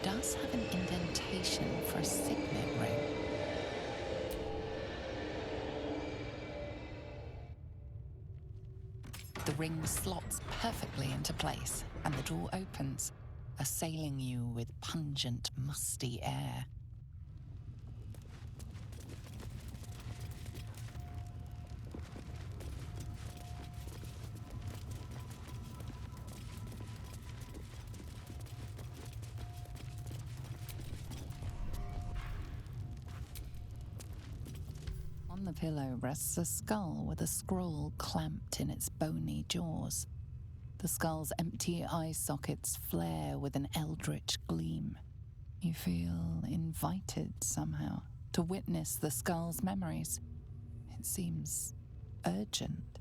does have an indentation for a signet ring. The ring slots perfectly into place, and the door opens, assailing you with pungent, musty air. On the pillow rests a skull with a scroll clamped in its bony jaws. The skull's empty eye sockets flare with an eldritch gleam. You feel invited somehow to witness the skull's memories. It seems urgent.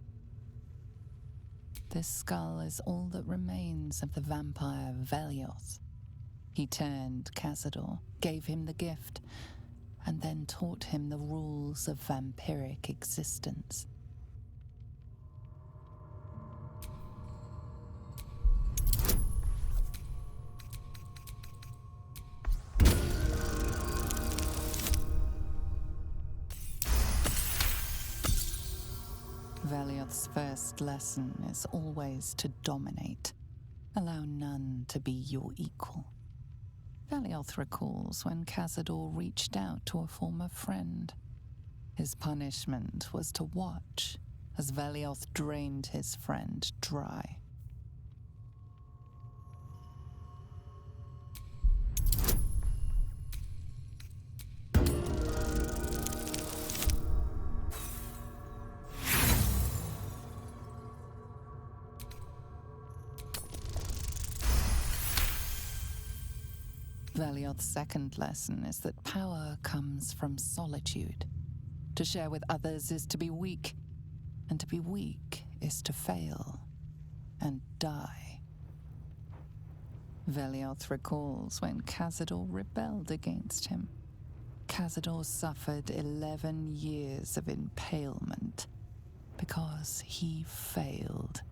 This skull is all that remains of the vampire Velioth. He turned Cazador, gave him the gift, and then taught him the rules of vampiric existence. Velioth's first lesson is always to dominate. Allow none to be your equal. Velioth recalls when Cazador reached out to a former friend. His punishment was to watch as Velioth drained his friend dry. Velioth's second lesson is that power comes from solitude. To share with others is to be weak, and to be weak is to fail and die. Velioth recalls when Cazador rebelled against him. Cazador suffered 11 years of impalement because he failed.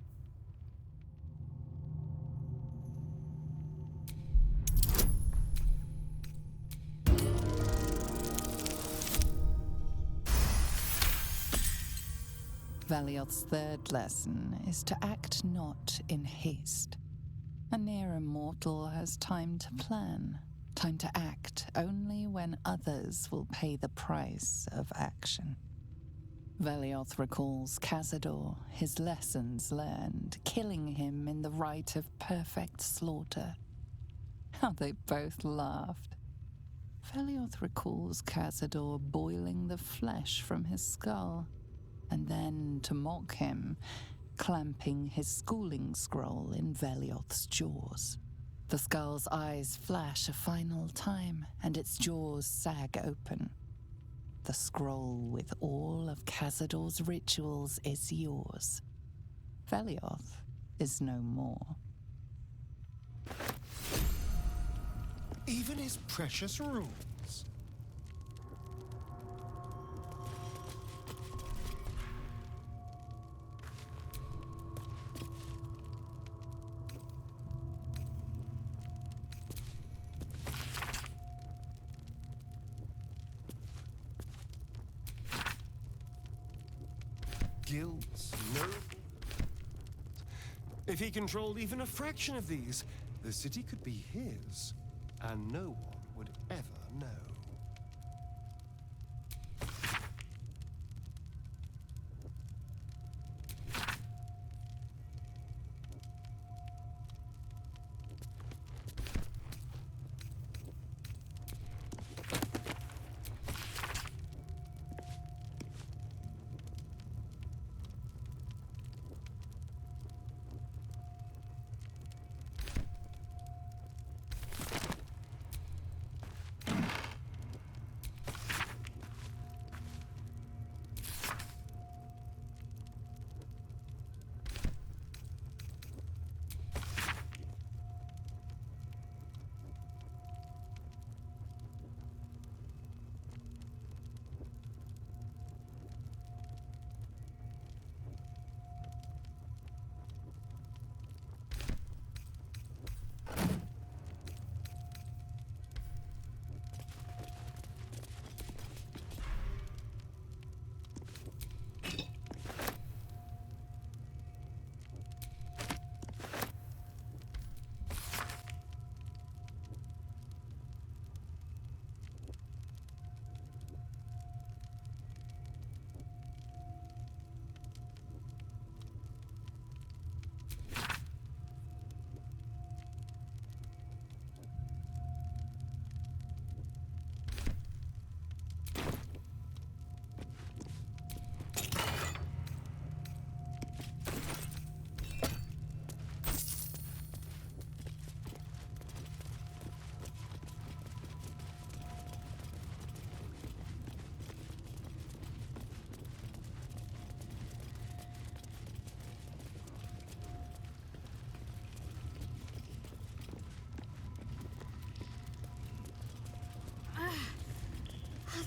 Velioth's third lesson is to act not in haste. A near immortal has time to plan, time to act only when others will pay the price of action. Velioth recalls Cazador, his lessons learned, killing him in the rite of perfect slaughter. How they both laughed. Velioth recalls Cazador boiling the flesh from his skull, and then, to mock him, clamping his schooling scroll in Velioth's jaws. The skull's eyes flash a final time, and its jaws sag open. The scroll with all of Cazador's rituals is yours. Velioth is no more. Even his precious rules. Guilds, noble. If he controlled even a fraction of these, the city could be his, and no one would ever know.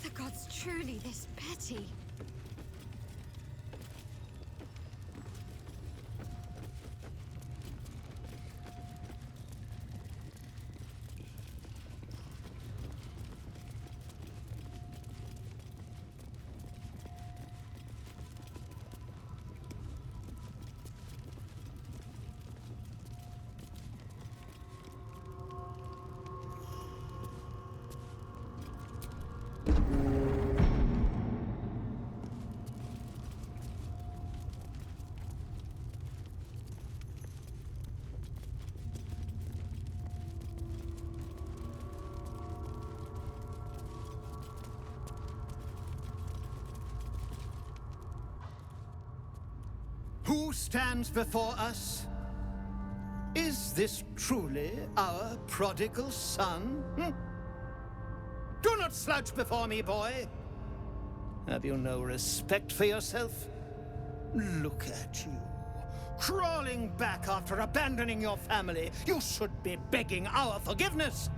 the gods truly this petty? Who stands before us? Is this truly our prodigal son? Do not slouch before me, boy. Have you no respect for yourself? Look at you, crawling back after abandoning your family. You should be begging our forgiveness.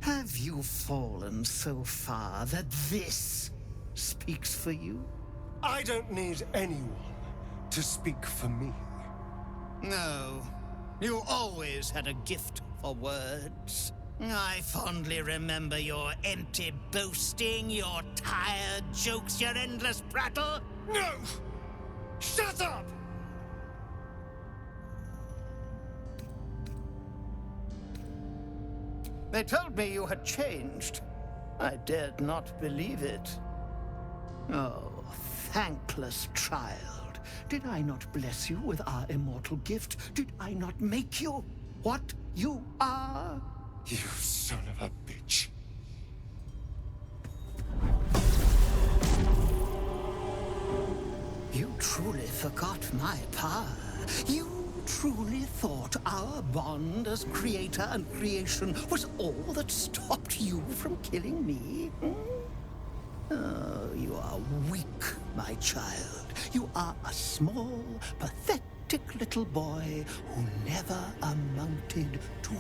Have you fallen so far that this speaks for you? I don't need anyone to speak for me. No, you always had a gift for words. I fondly remember your empty boasting, your tired jokes, your endless prattle. No! Shut up! They told me you had changed. I dared not believe it. Oh, thankless child. Did I not bless you with our immortal gift? Did I not make you what you are? You son of a bitch. You truly forgot my power. You truly thought our bond as creator and creation was all that stopped you from killing me? Oh, you are weak, my child. You are a small, pathetic little boy who never amounted to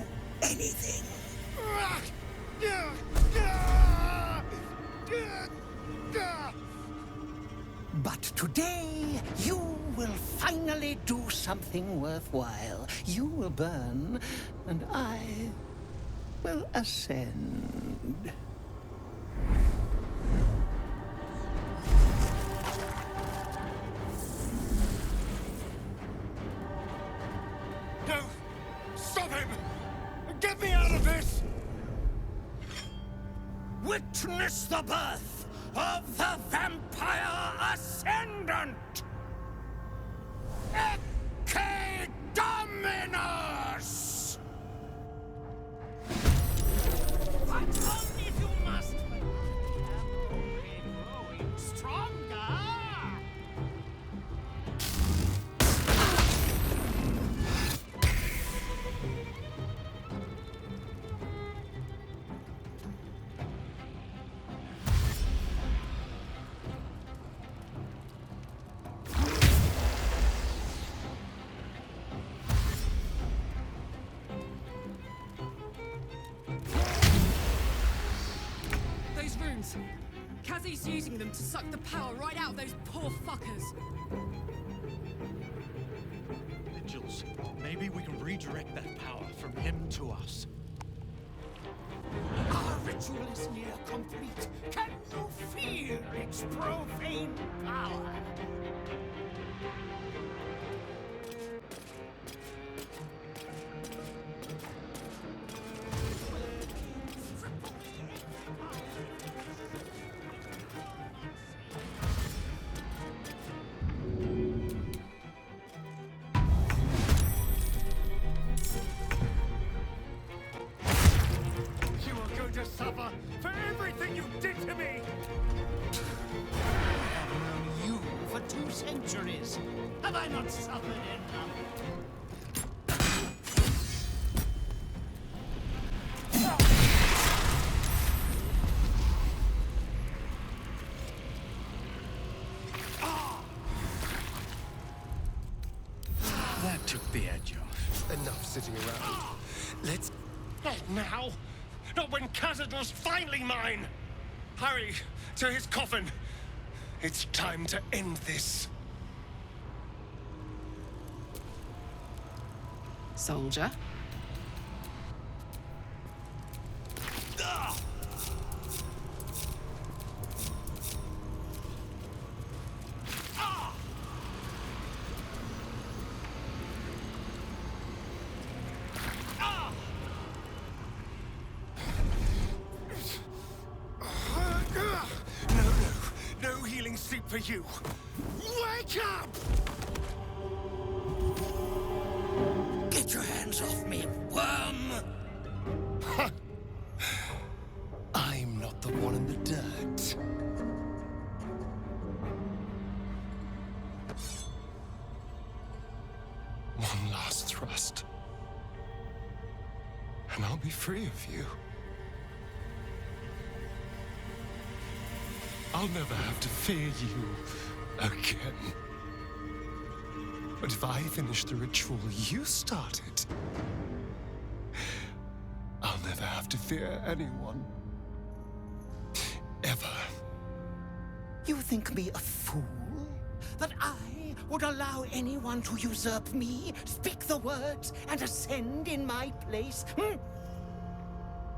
anything. But today, you will finally do something worthwhile. You will burn, and I will ascend. No! Stop him! Get me out of this! Witness the birth of the Vampire Ascendant! Ecce Dominus! But only if you must. We're growing stronger! Those runes. Kazi's using them to suck the power right out of those poor fuckers. Vigils, maybe we can redirect that power from him to us. Our ritual is near complete. Can you feel its profane power? You are going to suffer for everything you did to me! I've known you for 2 centuries. Have I not suffered enough? That took the edge off. Enough sitting around. Let's... Not now! Not when Cazador's finally mine! Hurry, to his coffin! It's time to end this. Soldier. No healing sleep for you. Wake up! Get your hands off me, worm! I'm not the one in the dirt. One last thrust. And I'll be free of you. I'll never have to fear you again. But if I finish the ritual you started, I'll never have to fear anyone. Ever. You think me a fool? That I would allow anyone to usurp me, speak the words, and ascend in my place?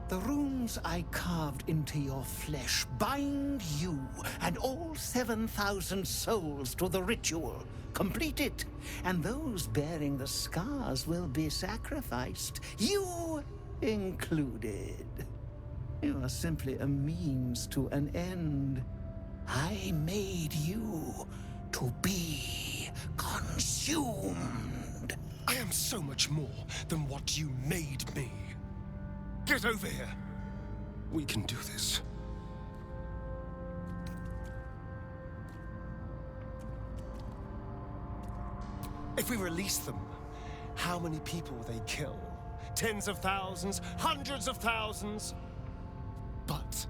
The runes I carved into your flesh bind you and all 7,000 souls to the ritual. Complete it, and those bearing the scars will be sacrificed, you included. You are simply a means to an end. I made you to be consumed. I am so much more than what you made me. Get over here. We can do this. If we release them, how many people will they kill? Tens of thousands, hundreds of thousands? But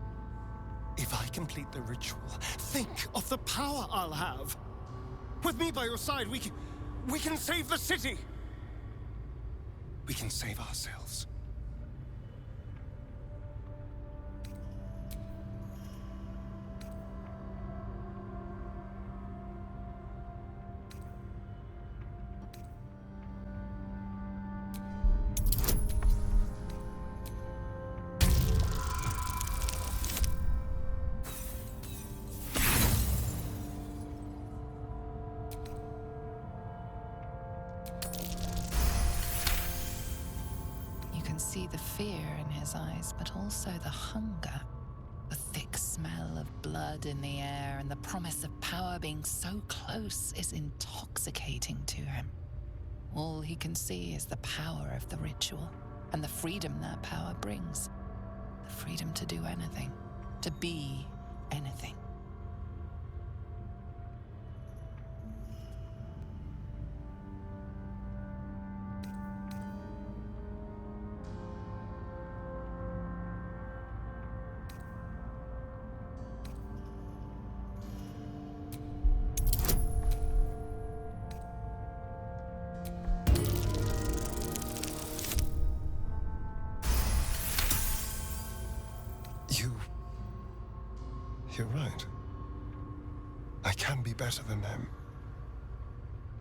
if I complete the ritual, think of the power I'll have. With me by your side, we can save the city. We can save ourselves. See the fear in his eyes, but also the hunger. The thick smell of blood in the air and the promise of power being so close is intoxicating to him. All he can see is the power of the ritual and the freedom that power brings. The freedom to do anything, to be anything. You're right. I can be better than them.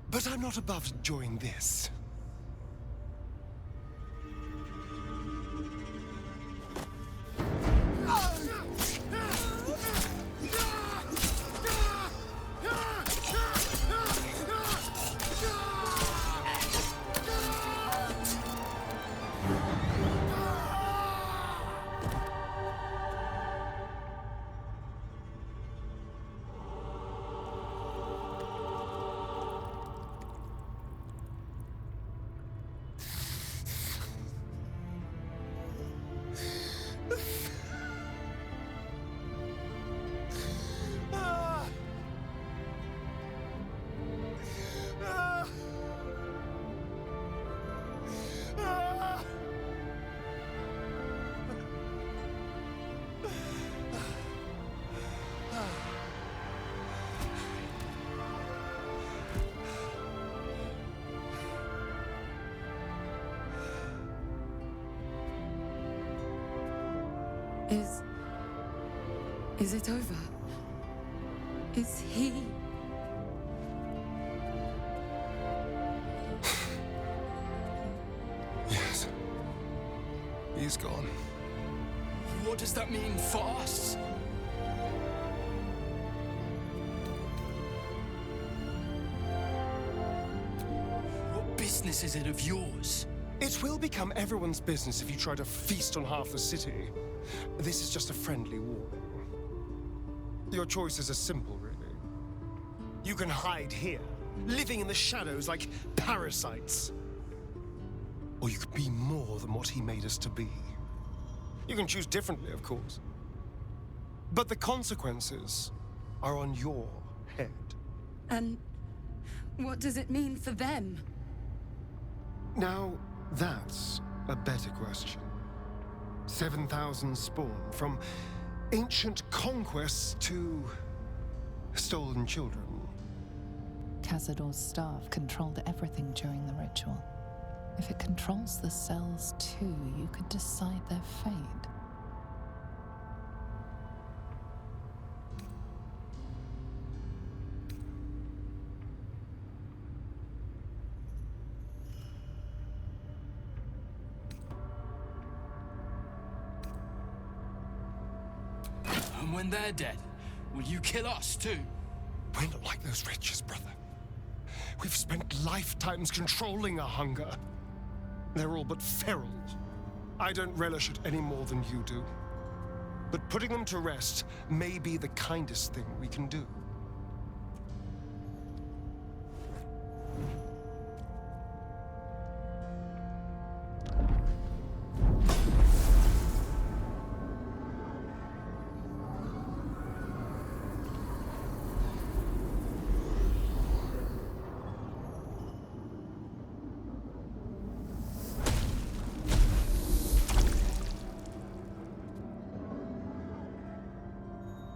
But I'm not above enjoying this. Is it over? Is he... Yes. He's gone. What does that mean for us? What business is it of yours? It will become everyone's business if you try to feast on half the city. This is just a friendly warning. Your choices are simple, really. You can hide here, living in the shadows like parasites. Or you could be more than what he made us to be. You can choose differently, of course. But the consequences are on your head. And what does it mean for them? Now, that's a better question. 7,000 spawn, from ancient conquests to stolen children. Cazador's staff controlled everything during the ritual. If it controls the cells too, you could decide their fate. And when they're dead, will you kill us too? We're not like those wretches, brother. We've spent lifetimes controlling our hunger. They're all but feral. I don't relish it any more than you do. But putting them to rest may be the kindest thing we can do.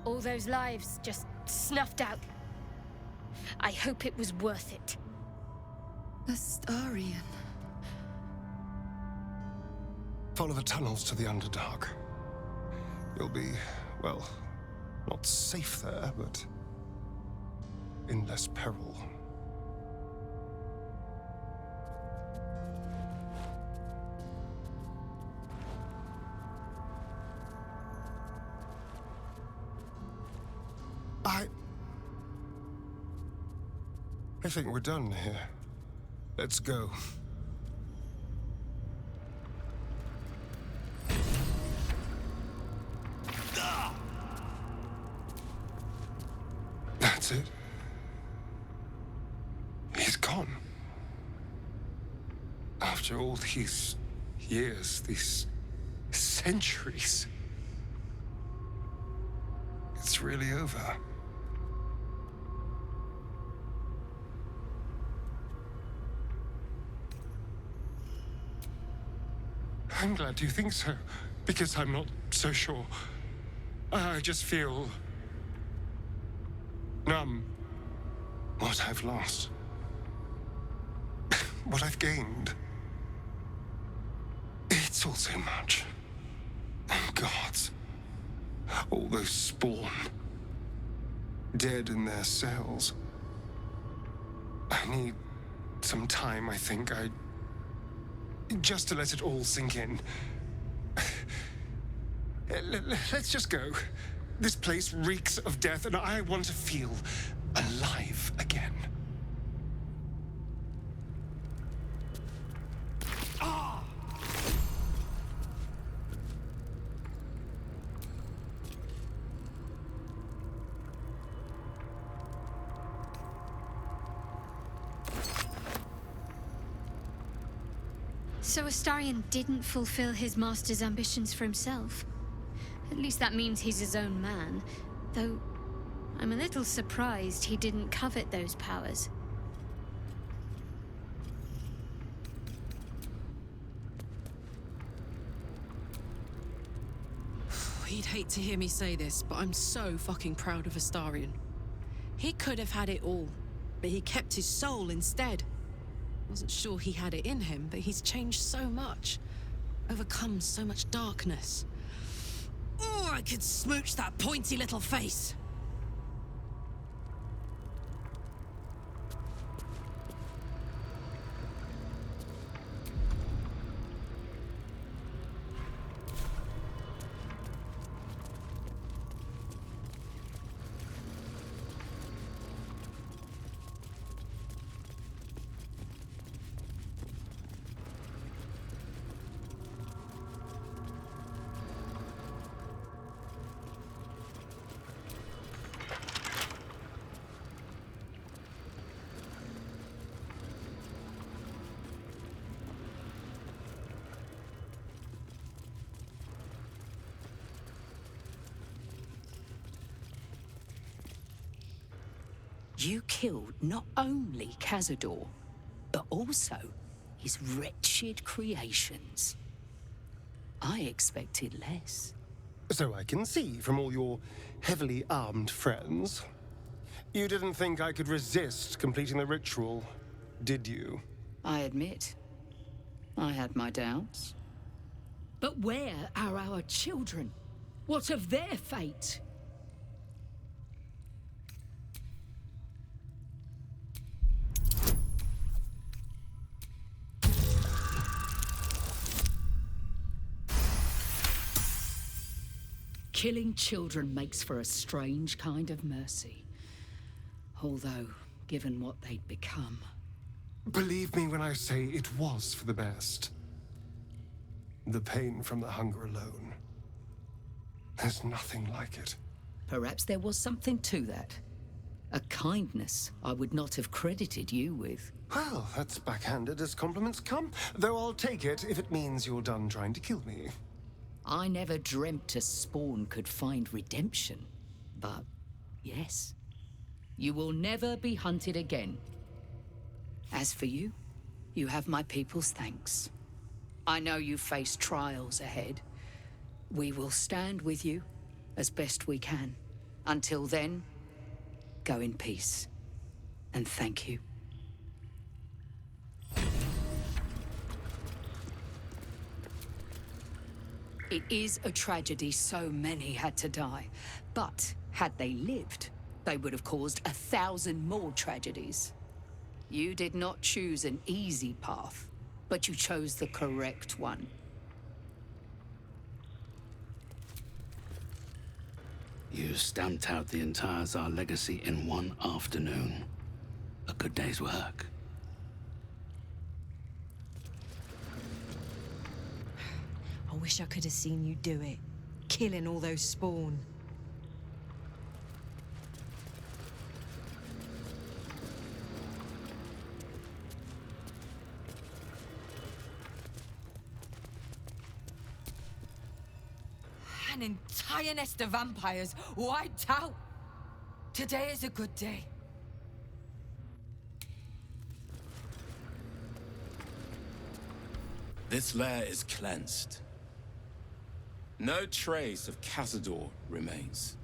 All those lives just snuffed out. I hope it was worth it. Astarion. Follow the tunnels to the Underdark. You'll be, well, not safe there, but in less peril. I think we're done here. Let's go. That's it. He's gone. After all these years, these centuries, it's really over. I'm glad you think so, because I'm not so sure. I just feel numb. What I've lost. What I've gained. It's all so much. Oh, gods. All those spawn. Dead in their cells. I need some time, I think. Just to let it all sink in. Let's just go. This place reeks of death, and I want to feel alive again. So Astarion didn't fulfill his master's ambitions for himself. At least that means he's his own man. Though, I'm a little surprised he didn't covet those powers. He'd hate to hear me say this, but I'm so fucking proud of Astarion. He could have had it all, but he kept his soul instead. Wasn't sure he had it in him, but he's changed so much. Overcome so much darkness. Oh, I could smooch that pointy little face. You killed not only Cazador, but also his wretched creations. I expected less. So I can see from all your heavily armed friends. You didn't think I could resist completing the ritual, did you? I admit, I had my doubts. But where are our children? What of their fate? Killing children makes for a strange kind of mercy. Although, given what they'd become... Believe me when I say it was for the best. The pain from the hunger alone. There's nothing like it. Perhaps there was something to that. A kindness I would not have credited you with. Well, that's backhanded as compliments come. Though I'll take it if it means you're done trying to kill me. I never dreamt a spawn could find redemption. But, yes, you will never be hunted again. As for you, you have my people's thanks. I know you face trials ahead. We will stand with you as best we can. Until then, go in peace. And thank you. It is a tragedy so many had to die. But had they lived, they would have caused 1,000 more tragedies. You did not choose an easy path, but you chose the correct one. You stamped out the entire Tsar legacy in one afternoon. A good day's work. I wish I could have seen you do it. Killing all those spawn. An entire nest of vampires wiped out. Today is a good day. This lair is cleansed. No trace of Cazador remains.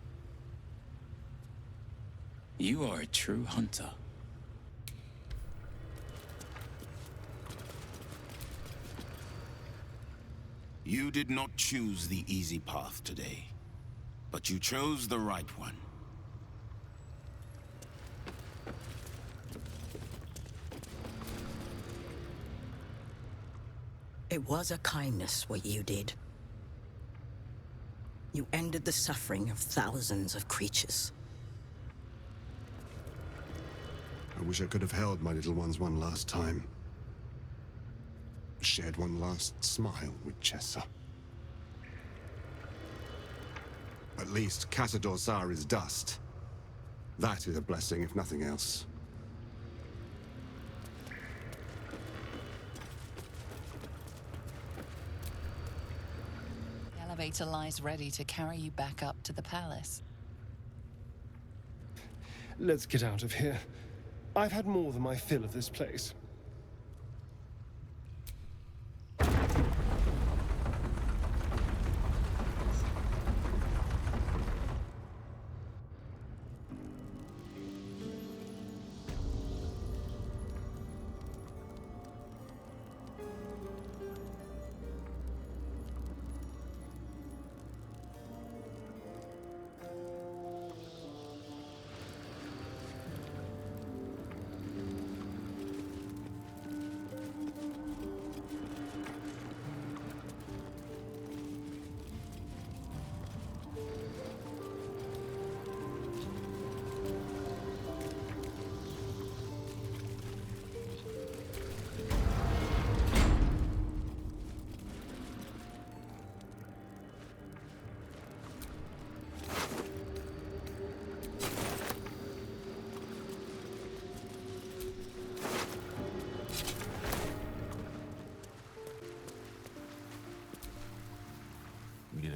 You are a true hunter. You did not choose the easy path today, but you chose the right one. It was a kindness what you did. You ended the suffering of thousands of creatures. I wish I could have held my little ones one last time. Shared one last smile with Chessa. At least Cazador Tsar is dust. That is a blessing, if nothing else. The elevator lies ready to carry you back up to the palace. Let's get out of here. I've had more than my fill of this place.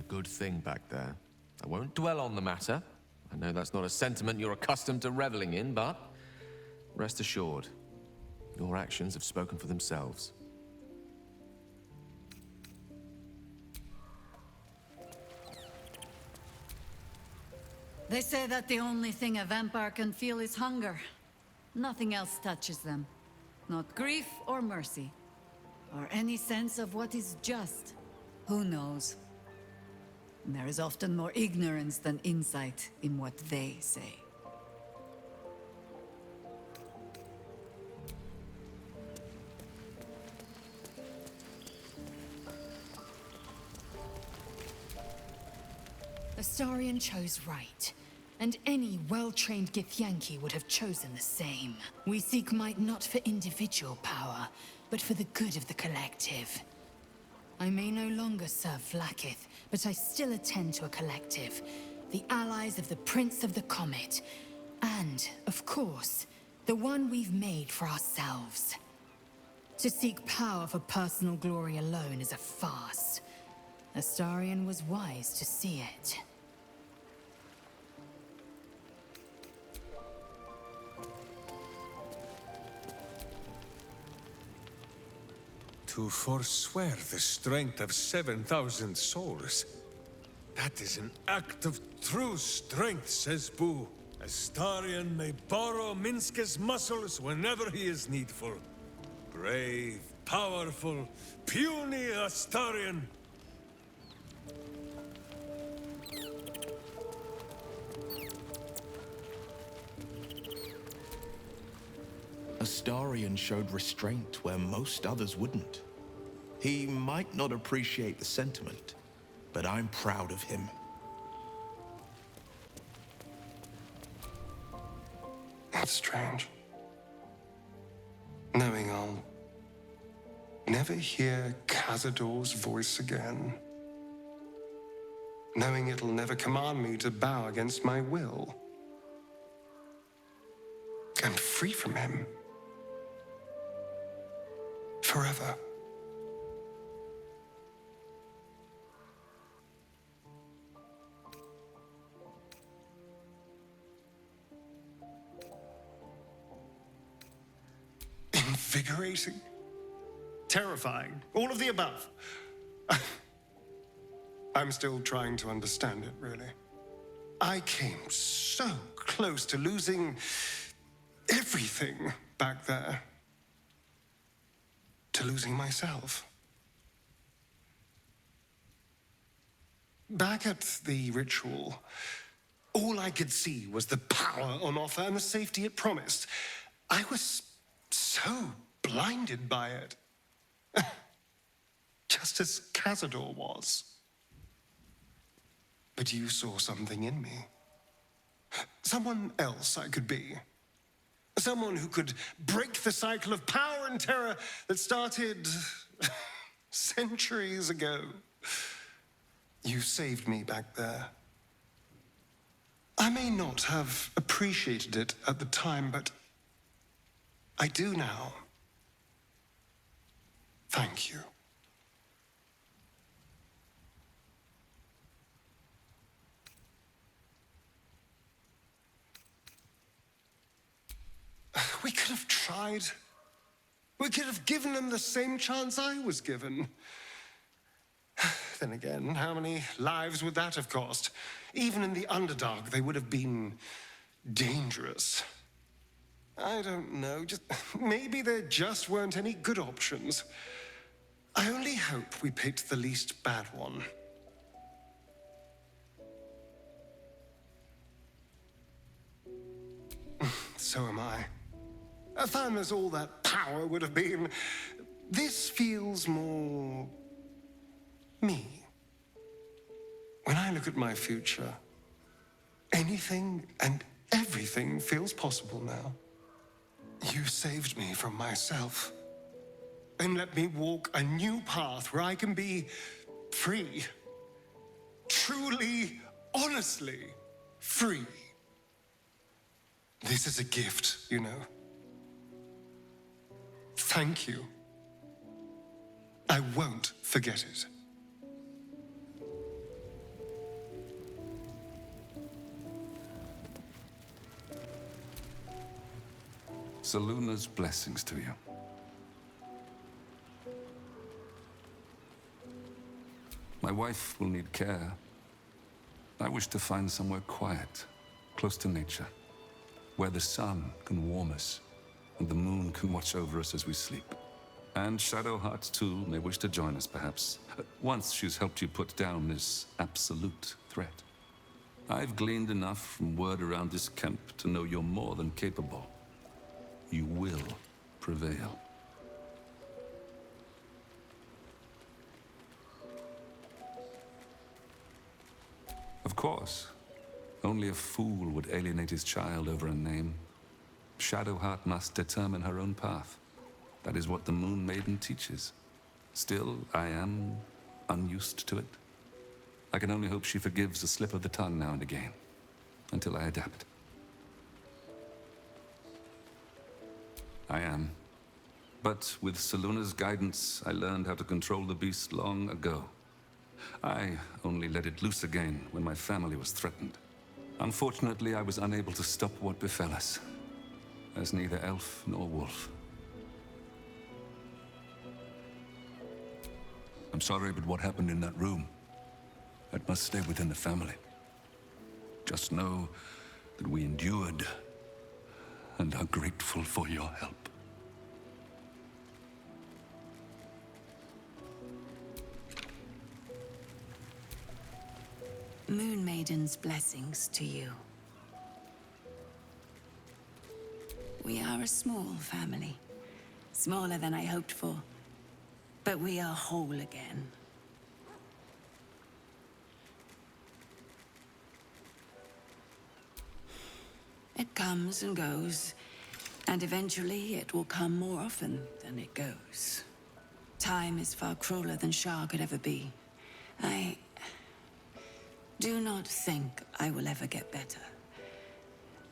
good thing back there. I won't dwell on the matter. I know that's not a sentiment you're accustomed to reveling in, but rest assured, your actions have spoken for themselves. They say that the only thing a vampire can feel is hunger. Nothing else touches them. Not grief or mercy. Or any sense of what is just. Who knows? There is often more ignorance than insight in what they say. Astarion chose right, and any well-trained Githyanki would have chosen the same. We seek might not for individual power, but for the good of the collective. I may no longer serve Vlaakith, but I still attend to a collective, the allies of the Prince of the Comet, and, of course, the one we've made for ourselves. To seek power for personal glory alone is a farce. Astarion was wise to see it. To forswear the strength of 7,000 souls. That is an act of true strength, says Boo. Astarion may borrow Minske's muscles whenever he is needful. Brave, powerful, puny Astarion. Astarion showed restraint where most others wouldn't. He might not appreciate the sentiment, but I'm proud of him. It's strange. Knowing I'll never hear Cazador's voice again. Knowing it'll never command me to bow against my will. And free from him. Forever. Invigorating. Terrifying. All of the above. I'm still trying to understand it, really. I came so close to losing everything back there. To losing myself. Back at the ritual, all I could see was the power on offer and the safety it promised. I was so blinded by it. Just as Cazador was. But you saw something in me. Someone else I could be. Someone who could break the cycle of power and terror that started centuries ago. You saved me back there. I may not have appreciated it at the time, but I do now. Thank you. We could have tried. We could have given them the same chance I was given. Then again, how many lives would that have cost? Even in the Underdark, they would have been dangerous. I don't know, just maybe there just weren't any good options. I only hope we picked the least bad one. So am I. As fun as all that power would have been, this feels more me. When I look at my future, anything and everything feels possible now. You saved me from myself and let me walk a new path where I can be free. Truly, honestly free. This is a gift, you know. Thank you. I won't forget it. Seluna's blessings to you. My wife will need care. I wish to find somewhere quiet, close to nature, where the sun can warm us and the moon can watch over us as we sleep. And Shadowheart, too, may wish to join us, perhaps, once she's helped you put down this absolute threat. I've gleaned enough from word around this camp to know you're more than capable. You will prevail. Of course, only a fool would alienate his child over a name. Shadowheart must determine her own path. That is what the Moon Maiden teaches. Still, I am unused to it. I can only hope she forgives a slip of the tongue now and again, until I adapt. I am. But with Seluna's guidance, I learned how to control the beast long ago. I only let it loose again when my family was threatened. Unfortunately, I was unable to stop what befell us, as neither elf nor wolf. I'm sorry, but what happened in that room, that must stay within the family. Just know that we endured and are grateful for your help. Moon Maiden's blessings to you. We are a small family. Smaller than I hoped for. But we are whole again. It comes and goes, and eventually it will come more often than it goes. Time is far crueler than Shah could ever be. I do not think I will ever get better.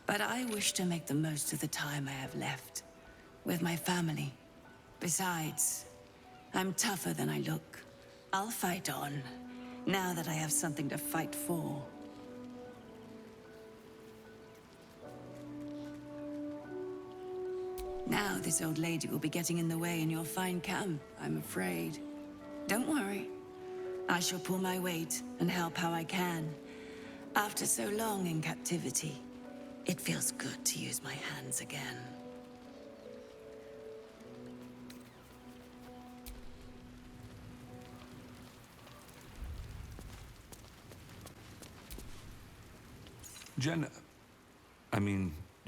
But I wish to make the most of the time I have left with my family. Besides, I'm tougher than I look. I'll fight on, now that I have something to fight for. Now this old lady will be getting in the way in your fine camp, I'm afraid. Don't worry. I shall pull my weight and help how I can. After so long in captivity, it feels good to use my hands again.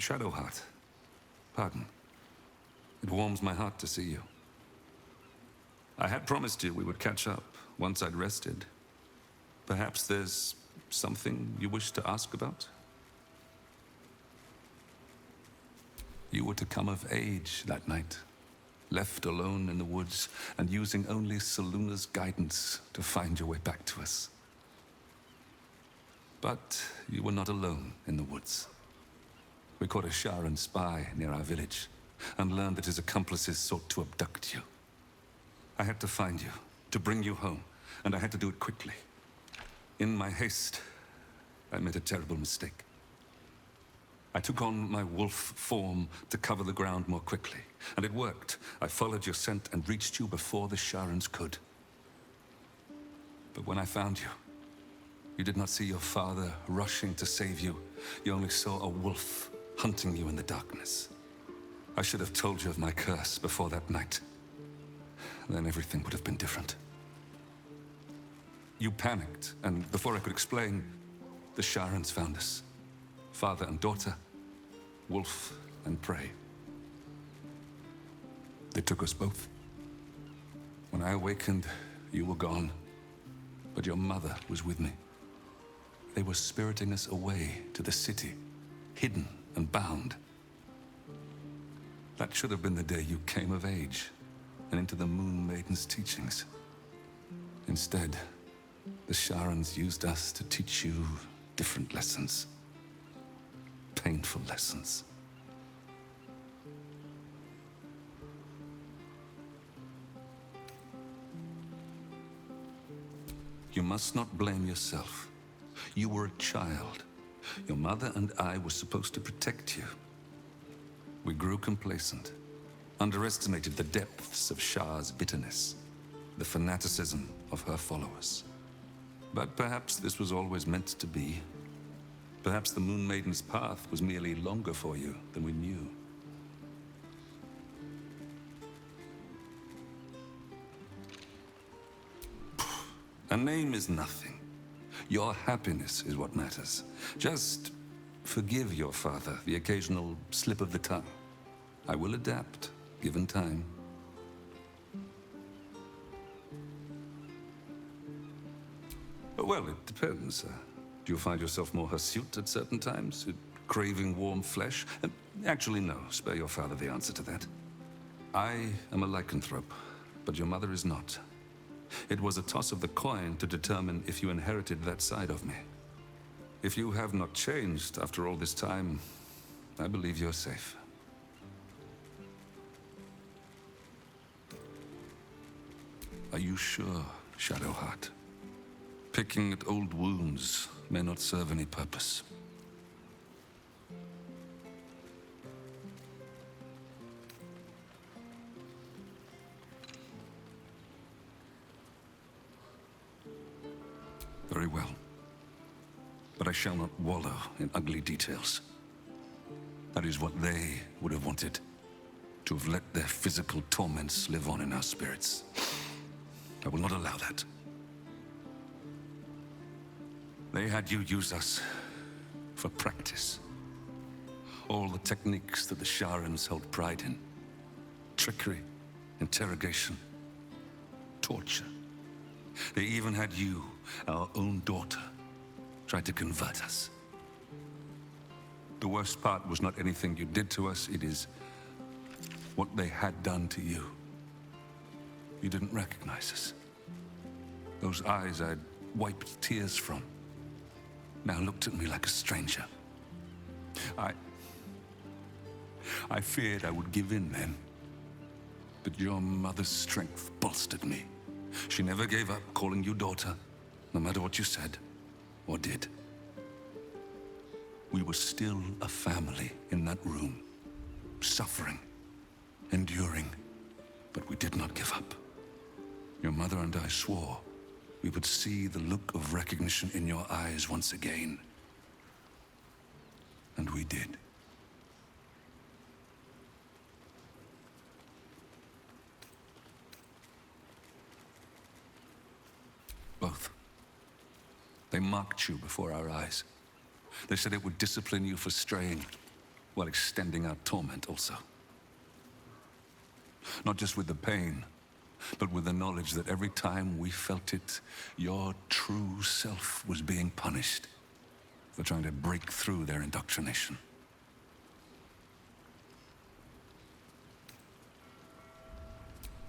Shadowheart. Pardon. It warms my heart to see you. I had promised you we would catch up once I'd rested. Perhaps there's something you wish to ask about? You were to come of age that night, left alone in the woods and using only Seluna's guidance to find your way back to us. But you were not alone in the woods. We caught a Sharan spy near our village and learned that his accomplices sought to abduct you. I had to find you, to bring you home, and I had to do it quickly. In my haste, I made a terrible mistake. I took on my wolf form to cover the ground more quickly, and it worked. I followed your scent and reached you before the Sharans could. But when I found you, you did not see your father rushing to save you. You only saw a wolf hunting you in the darkness. I should have told you of my curse before that night. Then everything would have been different. You panicked, and before I could explain, the Sharans found us. Father and daughter, wolf and prey. They took us both. When I awakened, you were gone, but your mother was with me. They were spiriting us away to the city, hidden and bound. That should have been the day you came of age and into the Moon Maiden's teachings. Instead, the Sharans used us to teach you different lessons. Painful lessons. You must not blame yourself. You were a child. Your mother and I were supposed to protect you. We grew complacent, underestimated the depths of Shah's bitterness, the fanaticism of her followers. But perhaps this was always meant to be. Perhaps the Moon Maiden's path was merely longer for you than we knew. A name is nothing. Your happiness is what matters. Just forgive your father the occasional slip of the tongue. I will adapt, given time. Well, it depends. Do you find yourself more hirsute at certain times? Craving warm flesh? Actually, no. Spare your father the answer to that. I am a lycanthrope, but your mother is not. It was a toss of the coin to determine if you inherited that side of me. If you have not changed after all this time, I believe you're safe. Are you sure, Shadowheart? Picking at old wounds may not serve any purpose. Very well. But I shall not wallow in ugly details. That is what they would have wanted. To have let their physical torments live on in our spirits. I will not allow that. They had you use us for practice. All the techniques that the Sharans held pride in. Trickery, interrogation, torture. They even had you, our own daughter, try to convert us. The worst part was not anything you did to us, it is what they had done to you. You didn't recognize us. Those eyes I'd wiped tears from now looked at me like a stranger. I feared I would give in then. But your mother's strength bolstered me. She never gave up calling you daughter, no matter what you said or did. We were still a family in that room, suffering, enduring, but we did not give up. Your mother and I swore we would see the look of recognition in your eyes once again. And we did. Both. They mocked you before our eyes. They said it would discipline you for straying, while extending our torment also. Not just with the pain, but with the knowledge that every time we felt it, your true self was being punished for trying to break through their indoctrination.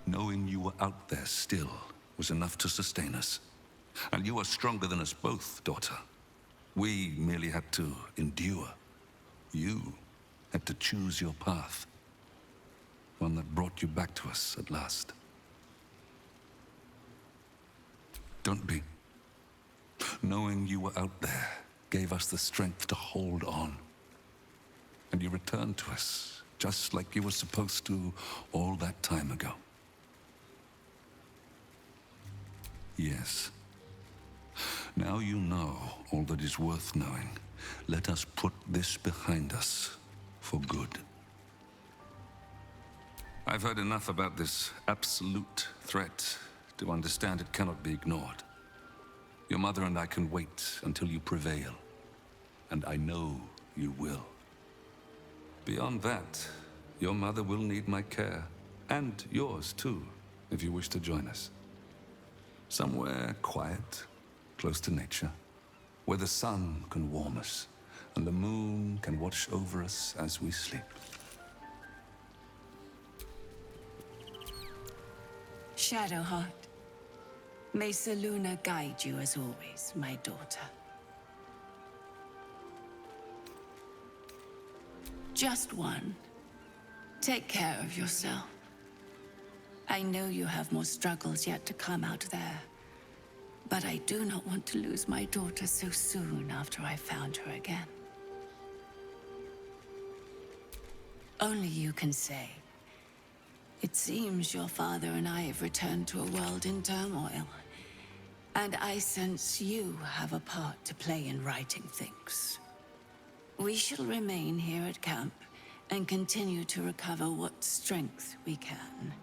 Knowing you were out there still was enough to sustain us. And you are stronger than us both, daughter. We merely had to endure. You had to choose your path. One that brought you back to us at last. Don't be. Knowing you were out there gave us the strength to hold on. And you returned to us, just like you were supposed to all that time ago. Yes. Now you know all that is worth knowing. Let us put this behind us for good. I've heard enough about this absolute threat to understand it cannot be ignored. Your mother and I can wait until you prevail. And I know you will. Beyond that, your mother will need my care. And yours too, if you wish to join us. Somewhere quiet, close to nature, where the sun can warm us and the moon can watch over us as we sleep. Shadowheart, may Selûne guide you as always, my daughter. Just one. Take care of yourself. I know you have more struggles yet to come out there, but I do not want to lose my daughter so soon after I found her again. Only you can say. It seems your father and I have returned to a world in turmoil. And I sense you have a part to play in righting things. We shall remain here at camp and continue to recover what strength we can.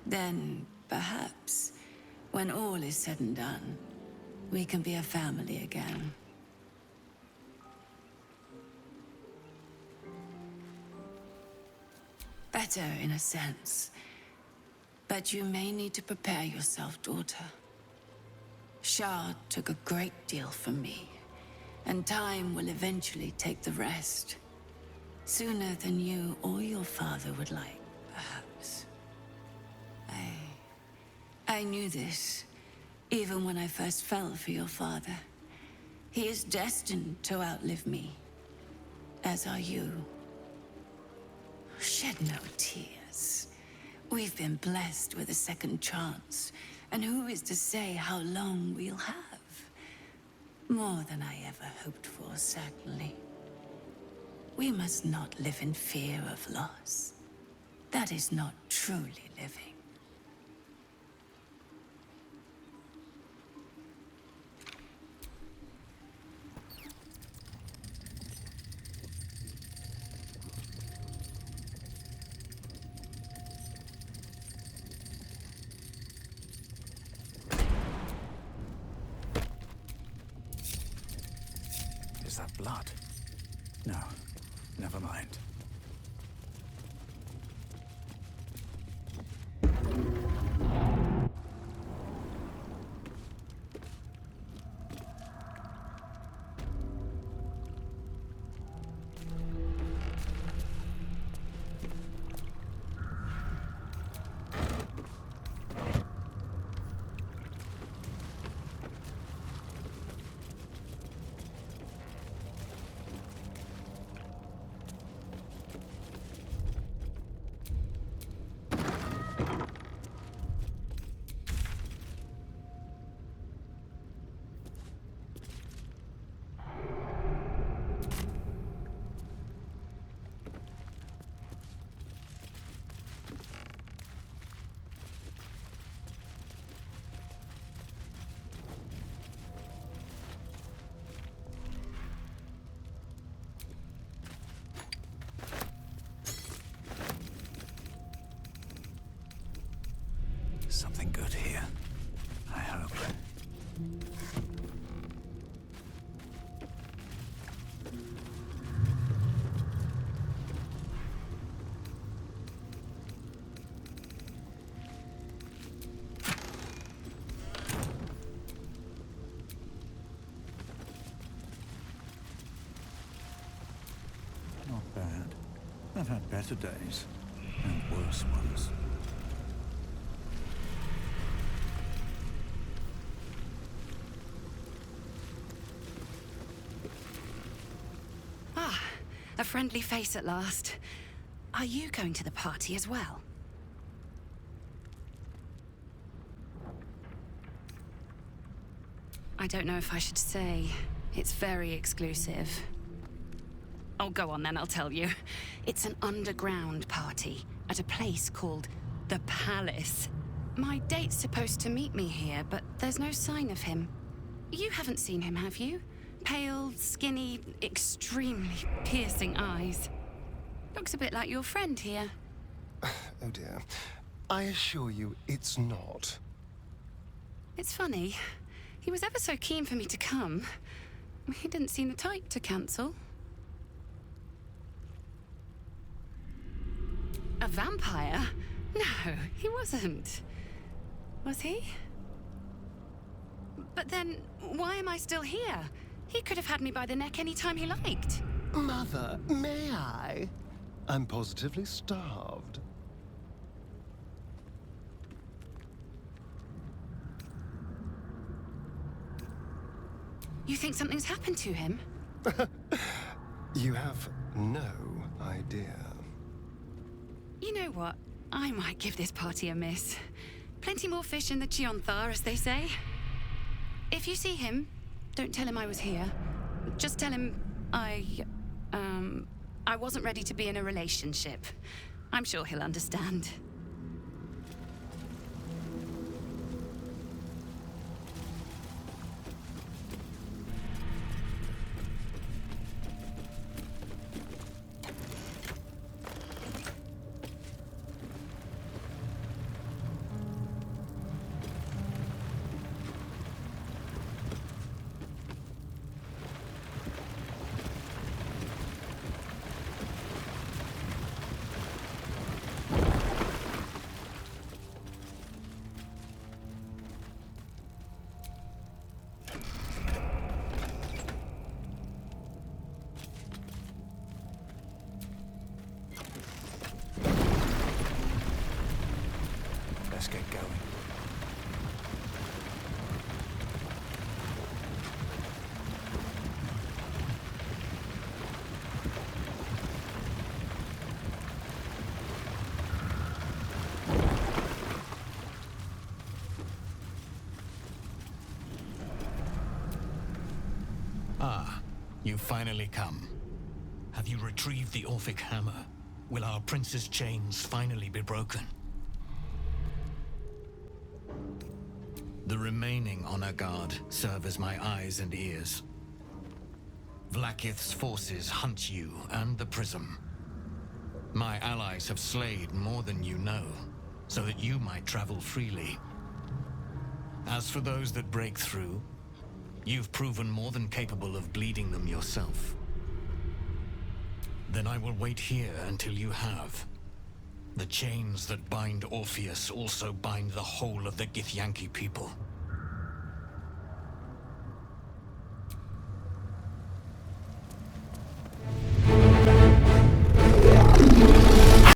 Then, perhaps, when all is said and done, we can be a family again. Better, in a sense. But you may need to prepare yourself, daughter. Shah took a great deal from me, and time will eventually take the rest. Sooner than you or your father would like, perhaps. I knew this, even when I first fell for your father. He is destined to outlive me, as are you. Shed no tears. We've been blessed with a second chance, and who is to say how long we'll have? More than I ever hoped for, certainly. We must not live in fear of loss. That is not truly living. Is that blood? No, never mind. Something good here, I hope. Not bad. I've had better days, and worse ones. A friendly face at last. Are you going to the party as well? I don't know if I should say. It's very exclusive. Oh, go on then, I'll tell you. It's an underground party at a place called The Palace. My date's supposed to meet me here, but there's no sign of him. You haven't seen him, have you? Pale, skinny, extremely piercing eyes. Looks a bit like your friend here. Oh dear. I assure you, it's not. It's funny. He was ever so keen for me to come. He didn't seem the type to cancel. A vampire? No, he wasn't. Was he? But then, why am I still here? He could have had me by the neck any time he liked. Mother, may I? I'm positively starved. You think something's happened to him? You have no idea. You know what? I might give this party a miss. Plenty more fish in the Chionthar, as they say. If you see him, don't tell him I was here. Just tell him I wasn't ready to be in a relationship. I'm sure he'll understand. Let's get going. Ah, you've finally come. Have you retrieved the Orphic hammer? Will our prince's chains finally be broken? The remaining honor guard serve as my eyes and ears. Vlaakith's forces hunt you and the prism. My allies have slayed more than you know, so that you might travel freely. As for those that break through, you've proven more than capable of bleeding them yourself. Then I will wait here until you have. The chains that bind Orpheus also bind the whole of the Githyanki people.